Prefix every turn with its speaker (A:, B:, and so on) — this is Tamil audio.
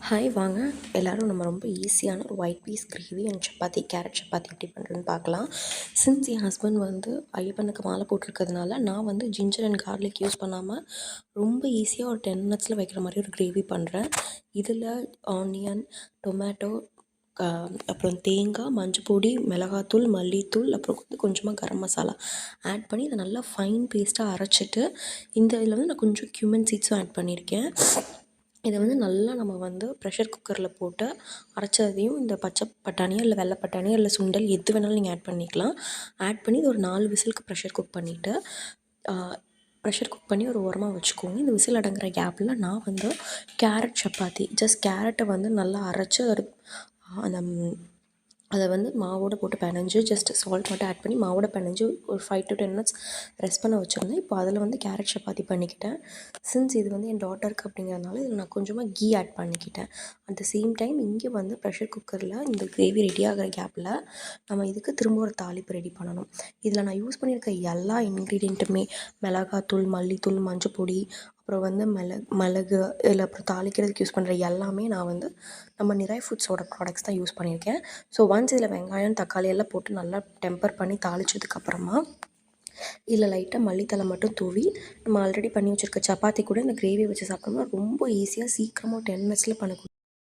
A: ஹாய் வாங்க எல்லோரும் நம்ம ரொம்ப ஈஸியான ஒரு white peas gravy and chapati carrot chapati எப்படி பண்ணுறதுன்னு பார்க்கலாம். சின்ஸ் என் ஹஸ்பண்ட் வந்து ஐயப்பனுக்கு மாலை போட்டிருக்கிறதுனால நான் வந்து ஜிஞ்சர் அண்ட் கார்லிக் யூஸ் பண்ணாமல் ரொம்ப ஈஸியாக ஒரு 10 மினிட்ஸில் வைக்கிற மாதிரி ஒரு கிரேவி பண்ணுறேன். இதில் ஆனியன், டொமேட்டோ, அப்புறம் தேங்காய், மஞ்சள் பொடி, மிளகாத்தூள், மல்லித்தூள், அப்புறம் வந்து கொஞ்சமாக கரம் மசாலா ஆட் பண்ணி இதை நல்லா ஃபைன் பேஸ்ட்டாக அரைச்சிட்டு இதில் வந்து நான் கொஞ்சம் க்யூமின் சீட்ஸும் ஆட் பண்ணியிருக்கேன். இதை வந்து நல்லா நம்ம வந்து ப்ரெஷர் குக்கரில் போட்டு அரைச்சதையும் இந்த பச்சை பட்டாணியோ இல்லை வெள்ளை பட்டாணியோ இல்லை சுண்டல் எது வேணாலும் நீங்கள் ஆட் பண்ணிக்கலாம். ஆட் பண்ணி இது ஒரு 4 விசிலுக்கு ப்ரெஷர் குக் பண்ணிவிட்டு ப்ரெஷர் குக் பண்ணி ஒரு ஓரமாக வச்சுக்கோங்க. இந்த விசில் அடங்குற கேப்பில் நான் வந்து கேரட் சப்பாத்தி கேரட்டை வந்து நல்லா அரைச்சி அந்த அதை வந்து மாவோடு போட்டு பிணைஞ்சு ஜஸ்ட் சால்ட் மட்டும் ஆட் பண்ணி மாவோட பிணைஞ்சு ஒரு 5 to 10 மினிட்ஸ் ரெஸ்ட் பண்ண வச்சுருந்தேன். இப்போ அதில் வந்து கேரட் சப்பாத்தி பண்ணிக்கிட்டேன். சின்ஸ் இது வந்து என் டாட்டருக்கு அப்படிங்கிறதுனால இதில் நான் கொஞ்சமாக கீ ஆட் பண்ணிக்கிட்டேன். அட் த சேம் டைம் இங்கே வந்து ப்ரெஷர் குக்கரில் இந்த கிரேவி ரெடி ஆகிற கேப்பில் நம்ம இதுக்கு திரும்ப ஒரு தாளிப்பு ரெடி பண்ணணும். இதில் நான் யூஸ் பண்ணியிருக்க எல்லா இன்க்ரீடியண்ட்டுமே மிளகாத்தூள், மல்லித்தூள், மஞ்சள் பொடி, அப்புறம் வந்து மிளகு இதில் அப்புறம் தாளிக்கிறதுக்கு யூஸ் பண்ணுற எல்லாமே நான் வந்து நம்ம நிறை ஃபுட்ஸோட ப்ராடக்ட்ஸ் தான் யூஸ் பண்ணியிருக்கேன். ஸோ ஒன்ஸ் இதில் வெங்காயம், தக்காளி எல்லாம் போட்டு நல்லா டெம்பர் பண்ணி தாளித்ததுக்கப்புறமா இதில் லைட்டாக மல்லித்தழை மட்டும் தூவி நம்ம ஆல்ரெடி பண்ணி வச்சுருக்க சப்பாத்தி கூட இந்த கிரேவி வச்சு சாப்பிட்டோம்னா ரொம்ப ஈஸியாக சீக்கிரமாக 10 மினிட்ஸில் பண்ணக்கூடிய